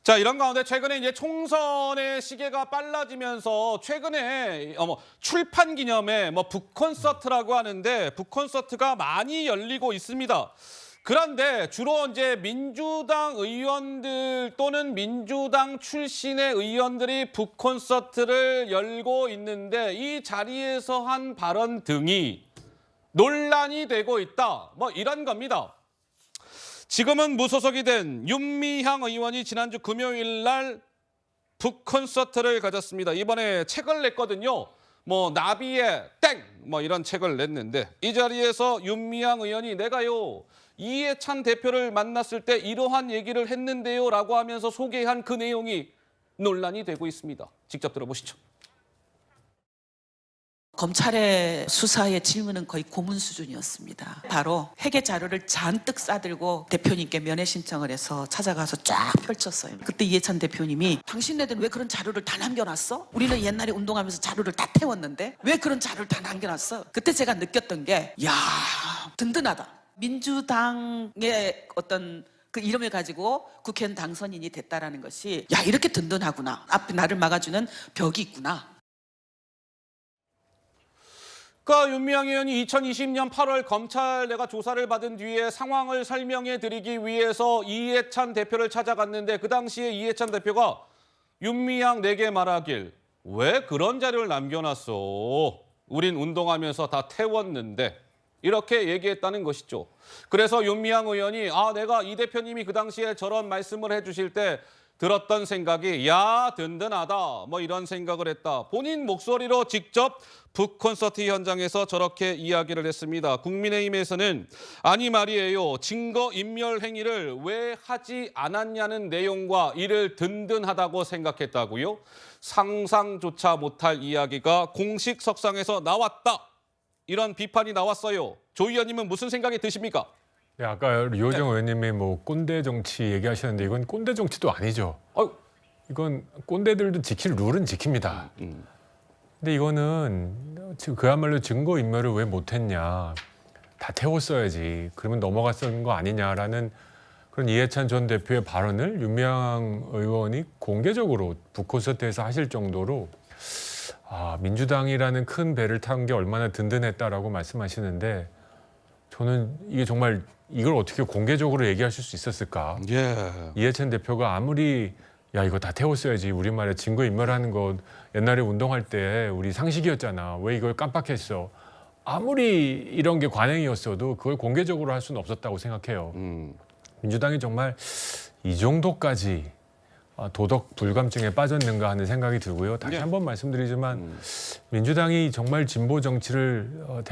자, 이런 가운데 최근에 이제 총선의 시계가 빨라지면서 최근에 출판 기념회 북콘서트라고 하는데 북콘서트가 많이 열리고 있습니다. 그런데 주로 이제 민주당 의원들 또는 민주당 출신의 의원들이 북콘서트를 열고 있는데 이 자리에서 한 발언 등이 논란이 되고 있다. 이런 겁니다. 지금은 무소속이 된 윤미향 의원이 지난주 금요일 날 북콘서트를 가졌습니다. 이번에 책을 냈거든요. 나비의 땡! 이런 책을 냈는데 이 자리에서 윤미향 의원이 내가요 이해찬 대표를 만났을 때 이러한 얘기를 했는데요 라고 하면서 소개한 그 내용이 논란이 되고 있습니다. 직접 들어보시죠. 검찰의 수사의 질문은 거의 고문 수준이었습니다. 바로 회계 자료를 잔뜩 싸들고 대표님께 면회 신청을 해서 찾아가서 쫙 펼쳤어요. 그때 이해찬 대표님이 당신네들은 왜 그런 자료를 다 남겨놨어? 우리는 옛날에 운동하면서 자료를 다 태웠는데 왜 그런 자료를 다 남겨놨어? 그때 제가 느꼈던 게 야, 든든하다. 민주당의 어떤 그 이름을 가지고 국회의원 당선인이 됐다라는 것이 야, 이렇게 든든하구나. 앞에 나를 막아주는 벽이 있구나. 그러니까 윤미향 의원이 2020년 8월 검찰 내가 조사를 받은 뒤에 상황을 설명해 드리기 위해서 이해찬 대표를 찾아갔는데 그 당시에 이해찬 대표가 윤미향 내게 말하길 왜 그런 자료를 남겨놨어? 우린 운동하면서 다 태웠는데 이렇게 얘기했다는 것이죠. 그래서 윤미향 의원이 내가 이 대표님이 그 당시에 저런 말씀을 해주실 때 들었던 생각이 야 든든하다 이런 생각을 했다. 본인 목소리로 직접 북콘서트 현장에서 저렇게 이야기를 했습니다. 국민의힘에서는 아니 말이에요. 증거인멸 행위를 왜 하지 않았냐는 내용과 이를 든든하다고 생각했다고요. 상상조차 못할 이야기가 공식 석상에서 나왔다. 이런 비판이 나왔어요. 조 의원님은 무슨 생각이 드십니까? 네, 아까 류호정 의원님이 꼰대 정치 얘기하셨는데 이건 꼰대 정치도 아니죠. 이건 꼰대들도 지킬 룰은 지킵니다. 근데 이거는 지금 그야말로 증거인멸을 왜 못했냐. 다 태웠어야지. 그러면 넘어갔던 거 아니냐라는 그런 이해찬 전 대표의 발언을 윤미향 의원이 공개적으로 북콘서트에서 하실 정도로 민주당이라는 큰 배를 탄 게 얼마나 든든했다라고 말씀하시는데 저는 이게 정말 이걸 어떻게 공개적으로 얘기하실 수 있었을까? 이해찬 대표가 아무리 야 이거 다 태웠어야지 우리말에 증거인멸하는 것 옛날에 운동할 때 우리 상식이었잖아. 왜 이걸 깜빡했어? 아무리 이런 게 관행이었어도 그걸 공개적으로 할 수는 없었다고 생각해요. 민주당이 정말 이 정도까지 도덕 불감증에 빠졌는가 하는 생각이 들고요. 다시 한번 말씀드리지만 민주당이 정말 진보 정치를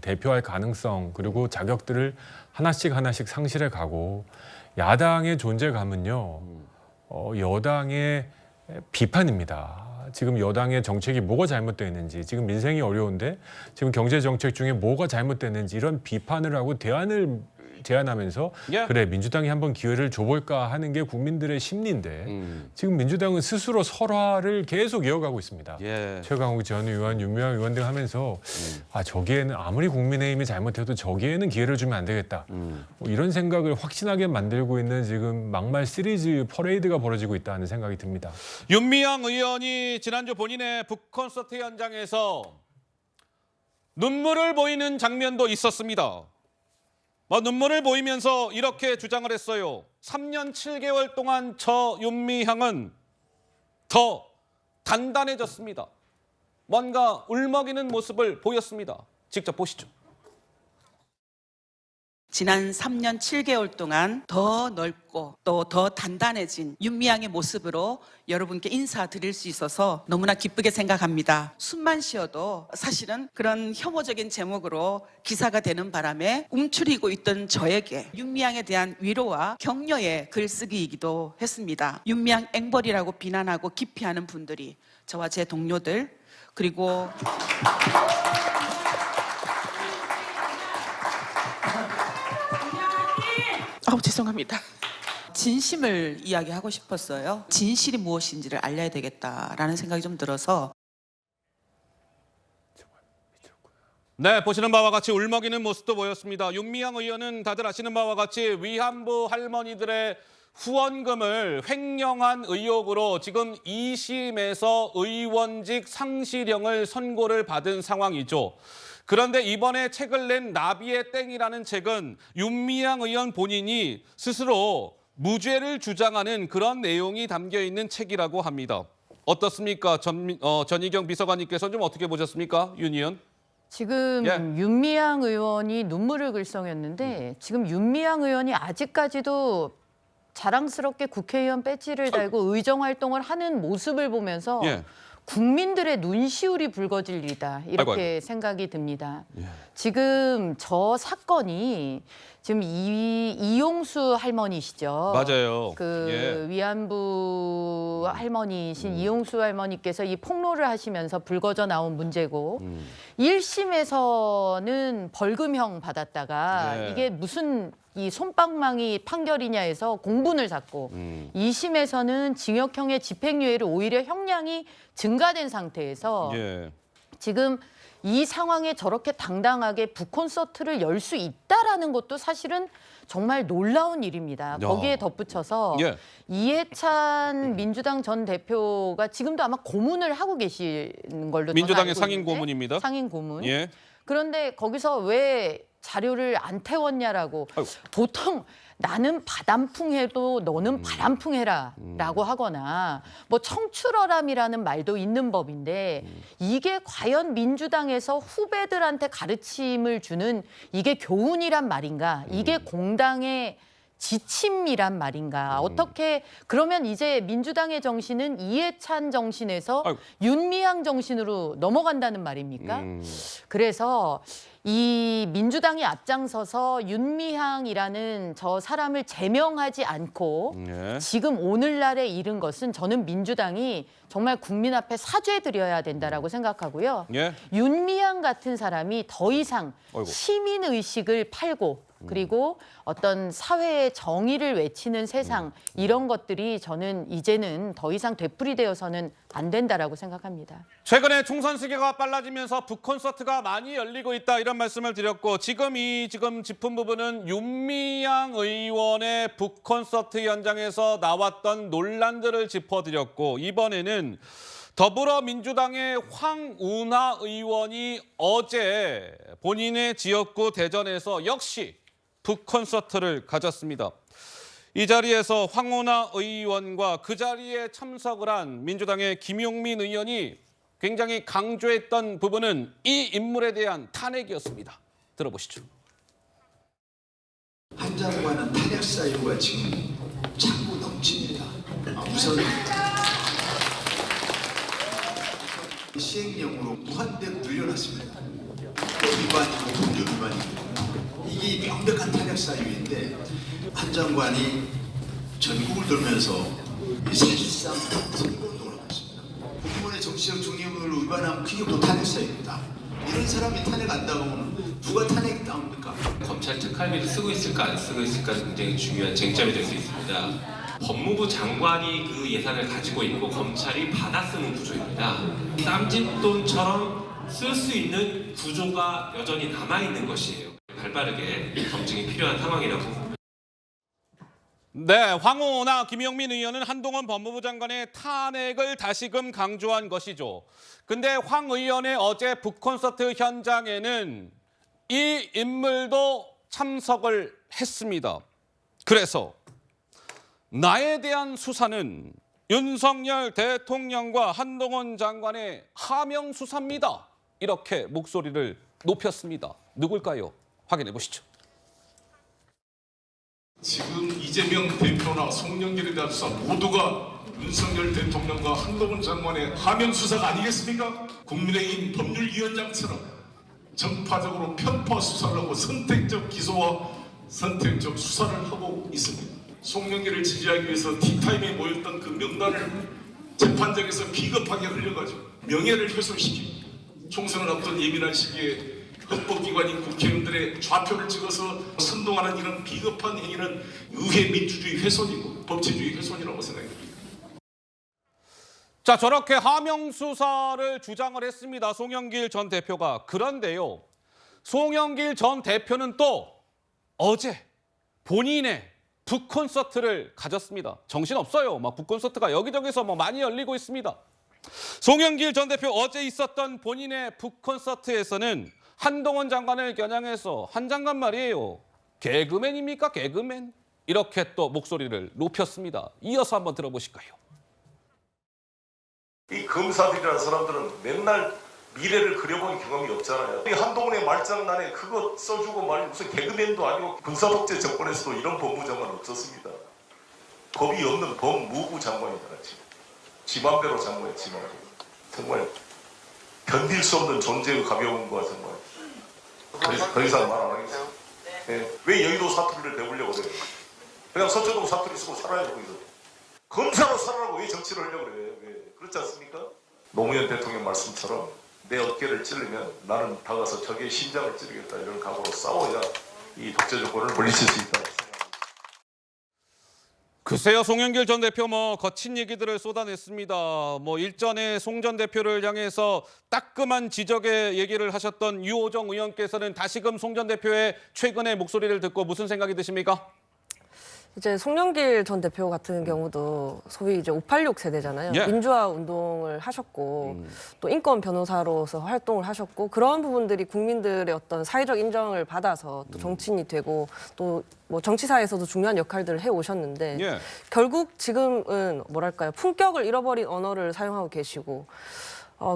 대표할 가능성 그리고 자격들을 하나씩 상실해 가고 야당의 존재감은요. 여당의 비판입니다. 지금 여당의 정책이 뭐가 잘못되어 있는지 지금 민생이 어려운데 지금 경제 정책 중에 뭐가 잘못됐는지 이런 비판을 하고 대안을 제안하면서 그래 민주당이 한번 기회를 줘볼까 하는 게 국민들의 심리인데 지금 민주당은 스스로 설화를 계속 이어가고 있습니다. 최강욱 전 의원, 윤미향 의원 등 하면서 저기에는 아무리 국민의힘이 잘못해도 저기에는 기회를 주면 안 되겠다. 이런 생각을 확신하게 만들고 있는 지금 막말 시리즈 퍼레이드가 벌어지고 있다는 생각이 듭니다. 윤미향 의원이 지난주 본인의 북콘서트 현장에서 눈물을 보이는 장면도 있었습니다. 눈물을 보이면서 이렇게 주장을 했어요. 3년 7개월 동안 저 윤미향은 더 단단해졌습니다. 뭔가 울먹이는 모습을 보였습니다. 직접 보시죠. 지난 3년 7개월 동안 더 넓고 또 더 단단해진 윤미향의 모습으로 여러분께 인사드릴 수 있어서 너무나 기쁘게 생각합니다. 숨만 쉬어도 사실은 그런 혐오적인 제목으로 기사가 되는 바람에 움츠리고 있던 저에게 윤미향에 대한 위로와 격려의 글쓰기이기도 했습니다. 윤미향 앵벌이라고 비난하고 기피하는 분들이 저와 제 동료들 그리고 죄송합니다. 진심을 이야기하고 싶었어요. 진실이 무엇인지를 알려야 되겠다라는 생각이 좀 들어서. 네, 보시는 바와 같이 울먹이는 모습도 보였습니다. 윤미향 의원은 다들 아시는 바와 같이 위안부 할머니들의 후원금을 횡령한 의혹으로 지금 2심에서 의원직 상실형을 선고를 받은 상황이죠. 그런데 이번에 책을 낸 나비의 땡이라는 책은 윤미향 의원 본인이 스스로 무죄를 주장하는 그런 내용이 담겨 있는 책이라고 합니다. 어떻습니까? 전희경 비서관님께서 좀 어떻게 보셨습니까? 윤 의원? 지금 예. 윤미향 의원이 눈물을 글썽였는데 지금 윤미향 의원이 아직까지도 자랑스럽게 국회의원 배지를 달고 의정 활동을 하는 모습을 보면서 예. 국민들의 눈시울이 붉어질 일이다 이렇게 생각이 듭니다. 지금 저 사건이 지금 이용수 할머니시죠. 맞아요. 그 위안부 할머니이신 이용수 할머니께서 이 폭로를 하시면서 불거져 나온 문제고 1심에서는 벌금형 받았다가 이게 무슨 이 솜방망이 판결이냐 해서 공분을 샀고 2심에서는 징역형의 집행유예로 오히려 형량이 증가된 상태에서 지금 이 상황에 저렇게 당당하게 북콘서트를 열 수 있다라는 것도 사실은 정말 놀라운 일입니다. 거기에 덧붙여서 이해찬 민주당 전 대표가 지금도 아마 고문을 하고 계시는 걸로 민주당의 저는 알고 상임 있는데, 고문입니다. 상임 고문. 예. 그런데 거기서 왜 자료를 안 태웠냐라고 보통 나는 바람풍해도 너는 바람풍해라라고 하거나 뭐 청출어람이라는 말도 있는 법인데 이게 과연 민주당에서 후배들한테 가르침을 주는 이게 교훈이란 말인가? 이게 공당의 지침이란 말인가? 어떻게 그러면 이제 민주당의 정신은 이해찬 정신에서 윤미향 정신으로 넘어간다는 말입니까? 그래서 이 민주당이 앞장서서 윤미향이라는 저 사람을 제명하지 않고 지금 오늘날에 이른 것은 저는 민주당이 정말 국민 앞에 사죄드려야 된다라고 생각하고요. 윤미향 같은 사람이 더 이상 시민의식을 팔고 그리고 어떤 사회의 정의를 외치는 세상 이런 것들이 저는 이제는 더 이상 되풀이되어서는 안 된다라고 생각합니다. 최근에 총선 시기가 빨라지면서 북콘서트가 많이 열리고 있다 이런 말씀을 드렸고 지금 짚은 부분은 윤미향 의원의 북콘서트 현장에서 나왔던 논란들을 짚어드렸고 이번에는 더불어민주당의 황운하 의원이 어제 본인의 지역구 대전에서 역시 북콘서트를 가졌습니다. 이 자리에서 황운하 의원과 그 자리에 참석을 한 민주당의 김용민 의원이 굉장히 강조했던 부분은 이 인물에 대한 탄핵이었습니다. 들어보시죠. 한 장관은 탄핵 사유가 지금 자꾸 넘칩니다. 우선 시행령으로 무한대로 늘려놨습니다. 위반이고 법률 위반이고 이게 명백한 탄핵 사유인데 한 장관이 전국을 돌면서 사실상 선거운동을 하고 있습니다. 공무원의 정치적 중립을 위반하면 그게 또 탄핵 사유입니다. 이런 사람이 탄핵 안 당하면 누가 탄핵 당합니까? 검찰 특활비를 쓰고 있을까 안 쓰고 있을까 굉장히 중요한 쟁점이 될 수 있습니다. 법무부 장관이 그 예산을 가지고 있고 검찰이 받아 쓰는 구조입니다. 땀짓돈처럼 쓸 수 있는 구조가 여전히 남아있는 것이에요. 발빠르게 검증이 필요한 상황이라고 봅니다. 네, 황운하 김용민 의원은 한동훈 법무부 장관의 탄핵을 다시금 강조한 것이죠. 근데 황 의원의 어제 북콘서트 현장에는 이 인물도 참석을 했습니다. 그래서 나에 대한 수사는 윤석열 대통령과 한동훈 장관의 하명 수사입니다. 이렇게 목소리를 높였습니다. 누굴까요? 확인해 보시죠. 지금 이재명 대표나 송영길에 대한 수사 모두가 윤석열 대통령과 한동훈 장관의 하명 수사가 아니겠습니까? 국민의힘 법률위원장처럼 정파적으로 편파 수사를 하고 선택적 기소와 선택적 수사를 하고 있습니다. 송영길을 지지하기 위해서 티타임에 모였던 그 명단을 재판장에서 비겁하게 흘려가지고 명예를 훼손시키고 총선을 앞둔 예민한 시기에 헌법기관인 국회의원들의 좌표를 찍어서 선동하는 이런 비겁한 행위는 의회 민주주의 훼손이고 법치주의 훼손이라고 생각합니다. 자, 저렇게 하명 수사를 주장을 했습니다. 송영길 전 대표가. 그런데요. 송영길 전 대표는 또 어제 본인의 북콘서트를 가졌습니다. 정신없어요. 막 북콘서트가 여기저기서 뭐 많이 열리고 있습니다. 송영길 전 대표 어제 있었던 본인의 북콘서트에서는 한동훈 장관을 겨냥해서 한 장관 말이에요. 개그맨입니까? 개그맨? 이렇게 또 목소리를 높였습니다. 이어서 한번 들어보실까요? 이 검사들이라는 사람들은 맨날 미래를 그려본 경험이 없잖아요. 이 한동훈의 말장난에 그거 써주고 말이 무슨 개그맨도 아니고 군사독재 정권에서도 이런 법무장관 없었습니다. 법이 없는 법무부 장관이잖아요. 지 맘대로 장관이에요. 지 맘대로. 정말 견딜 수 없는 존재의 가벼움과 정말 더 이상 말 안 하겠어요. 네. 왜 여의도 사투리를 배우려고 그래요? 그냥 서초동 사투리 쓰고 살아야 되고 있어. 검사로 살아라고 왜 정치를 하려고 그래요? 왜? 그렇지 않습니까? 노무현 대통령 말씀처럼 내 어깨를 찌르면 나는 다가서 적의 심장을 찌르겠다 이런 각오로 싸워야 이 독재 정권을 물리칠 수 있다. 글쎄요, 송영길 전 대표 뭐 거친 얘기들을 쏟아냈습니다. 뭐 일전에 송 전 대표를 향해서 따끔한 지적의 얘기를 하셨던 유호정 의원께서는 다시금 송 전 대표의 최근의 목소리를 듣고 무슨 생각이 드십니까? 이제 송영길 전 대표 같은 경우도 소위 이제 586 세대잖아요. 예. 민주화 운동을 하셨고 또 인권 변호사로서 활동을 하셨고 그런 부분들이 국민들의 어떤 사회적 인정을 받아서 또 정치인이 되고 또 뭐 정치사에서도 중요한 역할들을 해 오셨는데 예. 결국 지금은 뭐랄까요 품격을 잃어버린 언어를 사용하고 계시고.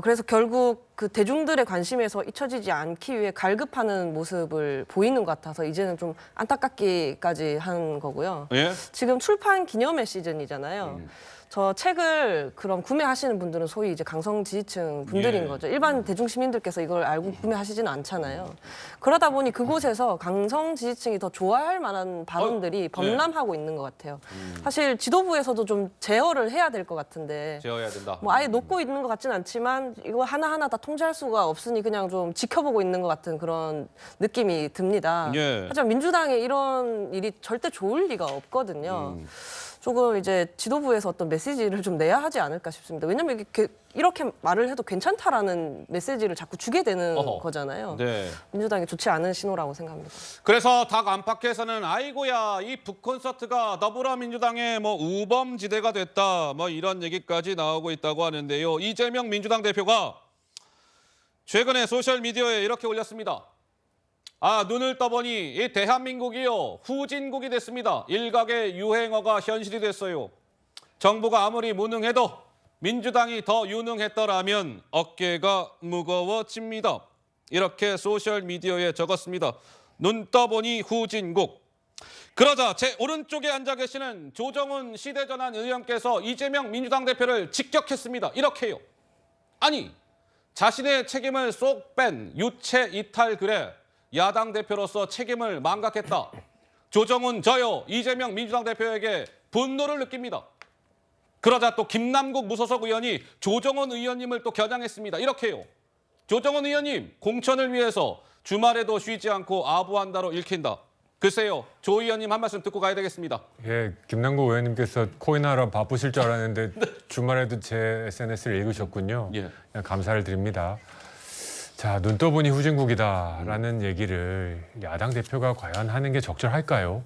그래서 결국 그 대중들의 관심에서 잊혀지지 않기 위해 갈급하는 모습을 보이는 것 같아서 이제는 좀 안타깝기까지 한 거고요. 예? 지금 출판 기념회 시즌이잖아요. 저 책을 그럼 구매하시는 분들은 소위 이제 강성 지지층 분들인 예. 거죠. 일반 대중 시민들께서 이걸 알고 구매하시지는 않잖아요. 그러다 보니 그곳에서 강성 지지층이 더 좋아할 만한 발언들이 범람하고 있는 것 같아요. 사실 지도부에서도 좀 제어를 해야 될 것 같은데 제어해야 된다. 뭐 아예 놓고 있는 것 같진 않지만 이거 하나하나 다 통제할 수가 없으니 그냥 좀 지켜보고 있는 것 같은 그런 느낌이 듭니다. 예. 하지만 민주당에 이런 일이 절대 좋을 리가 없거든요. 조금 이제 지도부에서 어떤 메시지를 좀 내야 하지 않을까 싶습니다. 왜냐하면 이렇게 말을 해도 괜찮다라는 메시지를 자꾸 주게 되는 어허. 거잖아요. 네. 민주당이 좋지 않은 신호라고 생각합니다. 그래서 닭 안팎에서는 아이고야 이 북콘서트가 더불어민주당의 뭐 우범지대가 됐다 뭐 이런 얘기까지 나오고 있다고 하는데요. 이재명 민주당 대표가 최근에 소셜미디어에 이렇게 올렸습니다. 눈을 떠보니 이 대한민국이요 후진국이 됐습니다. 일각의 유행어가 현실이 됐어요. 정부가 아무리 무능해도 민주당이 더 유능했더라면 어깨가 무거워집니다. 이렇게 소셜미디어에 적었습니다. 눈 떠보니 후진국. 그러자 제 오른쪽에 앉아 계시는 조정훈 시대전환 의원께서 이재명 민주당 대표를 직격했습니다. 이렇게요. 아니 자신의 책임을 쏙 뺀 유체 이탈 글에 야당 대표로서 책임을 망각했다. 조정훈 저요 이재명 민주당 대표에게 분노를 느낍니다. 그러자 또 김남국 무소속 의원이 조정훈 의원님을 또 겨냥했습니다. 이렇게요. 조정훈 의원님 공천을 위해서 주말에도 쉬지 않고 아부한다로 읽힌다. 글쎄요. 조 의원님 한 말씀 듣고 가야 되겠습니다. 예, 김남국 의원님께서 코인하러 바쁘실 줄 알았는데 주말에도 제 SNS를 읽으셨군요. 예. 그냥 감사를 드립니다. 자, 눈 떠보니 후진국이다라는 얘기를 야당 대표가 과연 하는 게 적절할까요?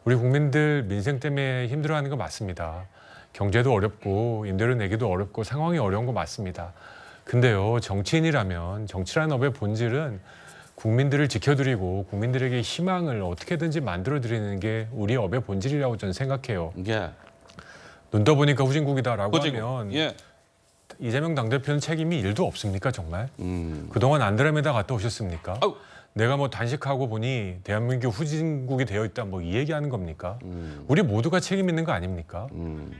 우리 국민들 민생 때문에 힘들어하는 거 맞습니다. 경제도 어렵고 임대료 내기도 어렵고 상황이 어려운 거 맞습니다. 근데요, 정치인이라면 정치라는 업의 본질은 국민들을 지켜드리고 국민들에게 희망을 어떻게든지 만들어드리는 게 우리 업의 본질이라고 저는 생각해요. 예. 눈 떠보니까 후진국이다라고 후진국. 하면 예. 이재명 당대표는 책임이 1도 없습니까 정말? 그동안 안드로메다 갔다 오셨습니까? 아우. 내가 뭐 단식하고 보니 대한민국 후진국이 되어 있다 뭐 이 얘기하는 겁니까? 우리 모두가 책임 있는 거 아닙니까?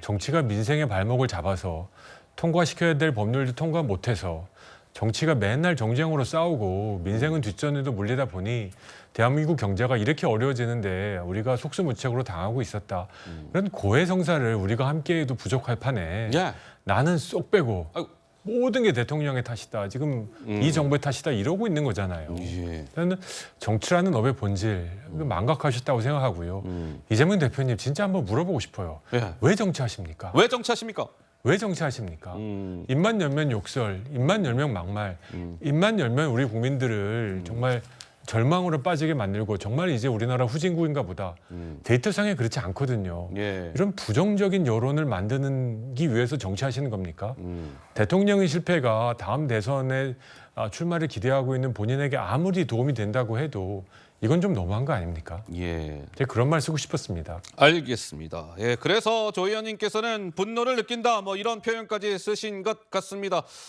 정치가 민생의 발목을 잡아서 통과시켜야 될 법률도 통과 못해서 정치가 맨날 정쟁으로 싸우고 민생은 뒷전에도 물리다 보니 대한민국 경제가 이렇게 어려워지는데 우리가 속수무책으로 당하고 있었다. 이런 고해성사를 우리가 함께해도 부족할 판에 예. 나는 쏙 빼고 아이고. 모든 게 대통령의 탓이다. 지금 이 정부의 탓이다. 이러고 있는 거잖아요. 예. 저는 정치라는 업의 본질 망각하셨다고 생각하고요. 이재명 대표님 진짜 한번 물어보고 싶어요. 예. 왜 정치하십니까? 왜 정치하십니까? 왜 정치하십니까? 입만 열면 욕설, 입만 열면 막말, 입만 열면 우리 국민들을 정말 절망으로 빠지게 만들고 정말 이제 우리나라 후진국인가 보다. 데이터상에 그렇지 않거든요. 예. 이런 부정적인 여론을 만드기 위해서 정치하시는 겁니까? 대통령의 실패가 다음 대선에 출마를 기대하고 있는 본인에게 아무리 도움이 된다고 해도 이건 좀 너무한 거 아닙니까? 예. 제가 그런 말 쓰고 싶었습니다. 알겠습니다. 예, 그래서 조 의원님께서는 분노를 느낀다 뭐 이런 표현까지 쓰신 것 같습니다.